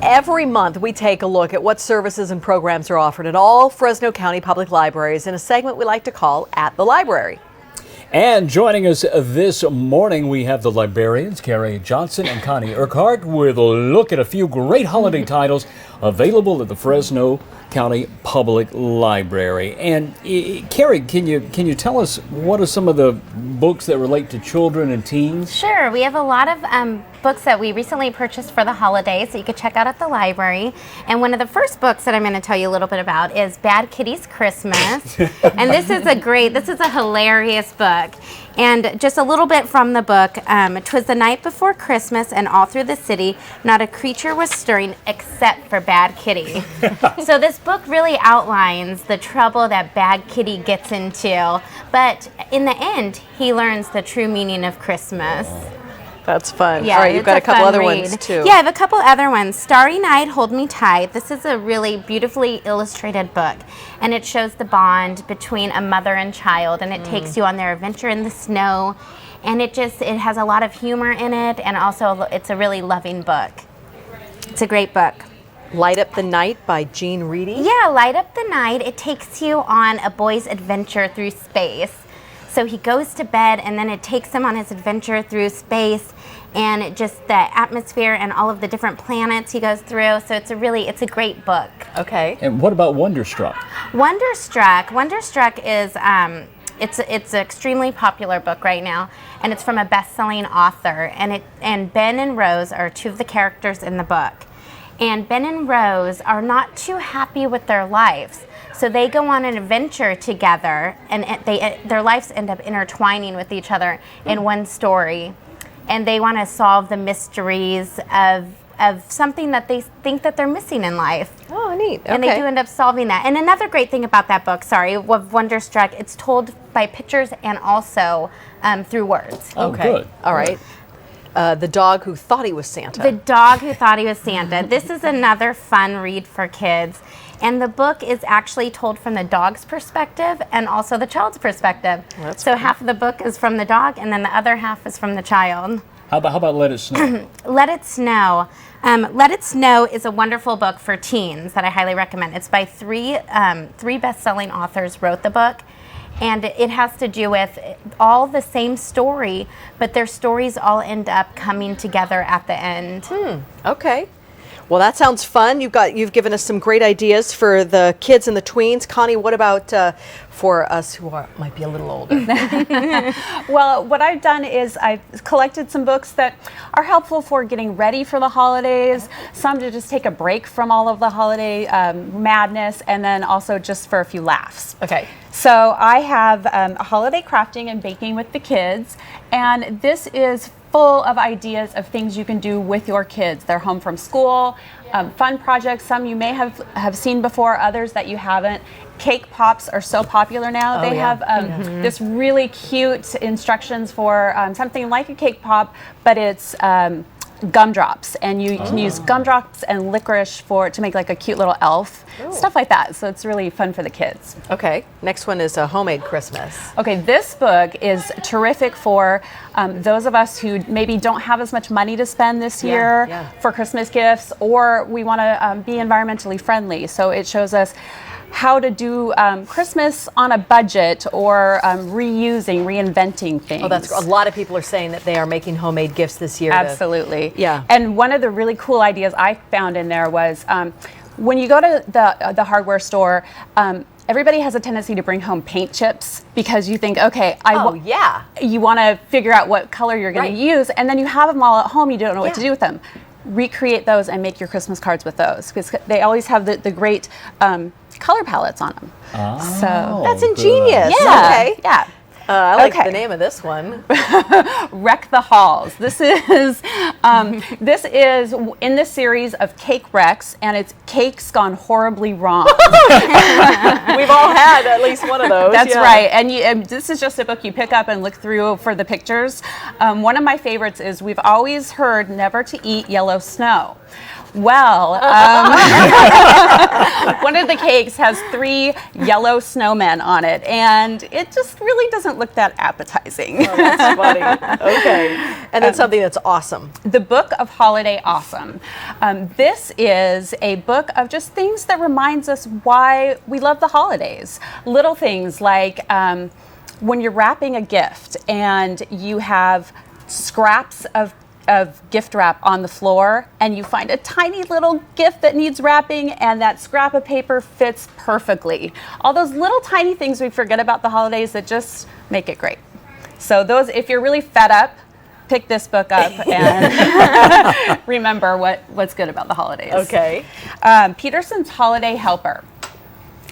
Every month we take a look at what services and programs are offered at all Fresno County public libraries in a segment we like to call At the Library. And joining us this morning, we have the librarians, Kari Johnson and Connie Urquhart, with a look at a few great holiday titles available at the Fresno County Public Library. And Kari, can you tell us what are some of the books that relate to children and teens? Sure, we have a lot of books that we recently purchased for the holidays that you could check out at the library. And one of the first books that I'm going to tell you a little bit about is Bad Kitty's Christmas. And this is a hilarious book. And just a little bit from the book, 'twas the night before Christmas, and all through the city, not a creature was stirring except for Bad Kitty. So this book really outlines the trouble that Bad Kitty gets into, but in the end, he learns the true meaning of Christmas. That's fun. Yeah, all right, you've got a couple other ones too. Yeah, I have a couple other ones. Starry Night, Hold Me Tight. This is a really beautifully illustrated book, and it shows the bond between a mother and child, and it takes you on their adventure in the snow, and it has a lot of humor in it, and also it's a really loving book. It's a great book. Light Up the Night by Jean Reedy. Yeah, Light Up the Night. It takes you on a boy's adventure through space. So he goes to bed, and then it takes him on his adventure through space, and just the atmosphere and all of the different planets he goes through. So it's a great book. Okay. And what about Wonderstruck? Wonderstruck is it's an extremely popular book right now, and it's from a best-selling author. And Ben and Rose are two of the characters in the book. And Ben and Rose are not too happy with their lives. So they go on an adventure together, and their lives end up intertwining with each other in one story. And they want to solve the mysteries of something that they think that they're missing in life. Oh, neat. Okay. And they do end up solving that. And another great thing about that book, of Wonderstruck, it's told by pictures and also through words. Oh, okay. Good. All right. The Dog Who Thought He Was Santa. The Dog Who Thought He Was Santa. This is another fun read for kids. And the book is actually told from the dog's perspective and also the child's perspective. Well, so half of the book is from the dog, and then the other half is from the child. How about Let It Snow? Let It Snow. Let It Snow is a wonderful book for teens that I highly recommend. It's by three best-selling authors wrote the book. And it has to do with all the same story, but their stories all end up coming together at the end. Okay. Well, that sounds fun. You've given us some great ideas for the kids and the tweens. Connie, what about for us who might be a little older? Well, what I've done is I've collected some books that are helpful for getting ready for the holidays, some to just take a break from all of the holiday madness, and then also just for a few laughs. Okay. So I have holiday crafting and baking with the kids, and this is full of ideas of things you can do with your kids. They're home from school, fun projects, some you may have seen before, others that you haven't. Cake pops are so popular now. They have this really cute instructions for something like a cake pop, but it's gumdrops, and you can use gumdrops and licorice to make like a cute little elf, stuff like that. So it's really fun for the kids. Okay, next one is a Homemade Christmas. Okay, this book is terrific for those of us who maybe don't have as much money to spend this year for Christmas gifts, or we want to be environmentally friendly. So it shows us how to do Christmas on a budget, or reinventing things. Oh, that's a lot of people are saying that they are making homemade gifts this year. Absolutely. Yeah. And one of the really cool ideas I found in there was when you go to the hardware store, everybody has a tendency to bring home paint chips because you think, okay, you want to figure out what color you're going to use, and then you have them all at home, you don't know what to do with them. Recreate those and make your Christmas cards with those, because they always have the great color palettes on them. Oh, so that's ingenious. Yeah. Okay. Yeah. I like the name of this one. Wreck the Halls. This is in this series of cake wrecks, and it's cakes gone horribly wrong. We've all had at least one of those. That's right. And this is just a book you pick up and look through for the pictures. One of my favorites is, we've always heard never to eat yellow snow. Well, one of the cakes has 3 yellow snowmen on it, and it just really doesn't look that appetizing. Oh, that's funny. Okay. And then something that's awesome. The Book of Holiday Awesome. This is a book of just things that reminds us why we love the holidays. Little things like when you're wrapping a gift and you have scraps of gift wrap on the floor and you find a tiny little gift that needs wrapping and that scrap of paper fits perfectly. All those little tiny things we forget about the holidays that just make it great. So those, if you're really fed up, pick this book up and remember what's good about the holidays. Okay. Peterson's Holiday Helper.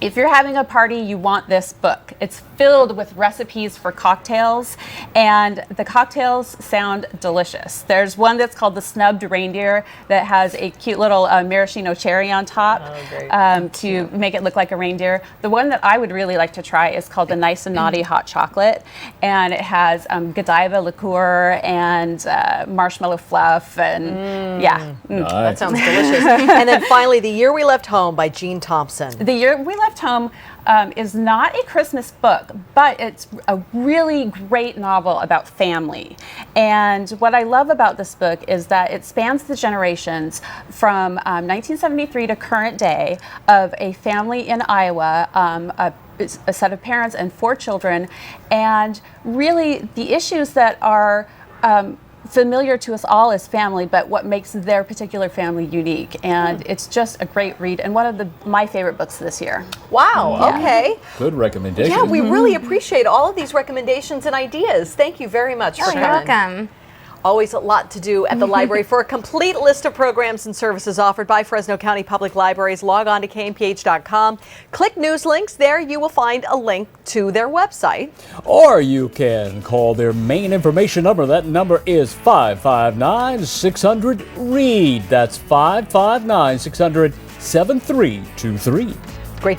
If you're having a party, you want this book. It's filled with recipes for cocktails, and the cocktails sound delicious. There's one that's called the Snubbed Reindeer that has a cute little maraschino cherry on top to make it look like a reindeer. The one that I would really like to try is called the Nice and Naughty Hot Chocolate, and it has Godiva liqueur and marshmallow fluff, and Nice. That sounds delicious. And then finally, The Year We Left Home by Jean Thompson. The Year We Left Home is not a Christmas book, but it's a really great novel about family. And what I love about this book is that it spans the generations from 1973 to current day of a family in Iowa, a set of parents and 4 children, and really the issues that are familiar to us all as family, but what makes their particular family unique. And it's just a great read and one of my favorite books this year. Wow, okay. Good recommendation. Yeah, we really appreciate all of these recommendations and ideas. Thank you very much for You're coming. welcome. Always a lot to do at the library. For a complete list of programs and services offered by Fresno County Public Libraries, log on to KMPH.com. Click news links. There you will find a link to their website. Or you can call their main information number. That number is 559-600-READ. That's 559-600-7323. Great day.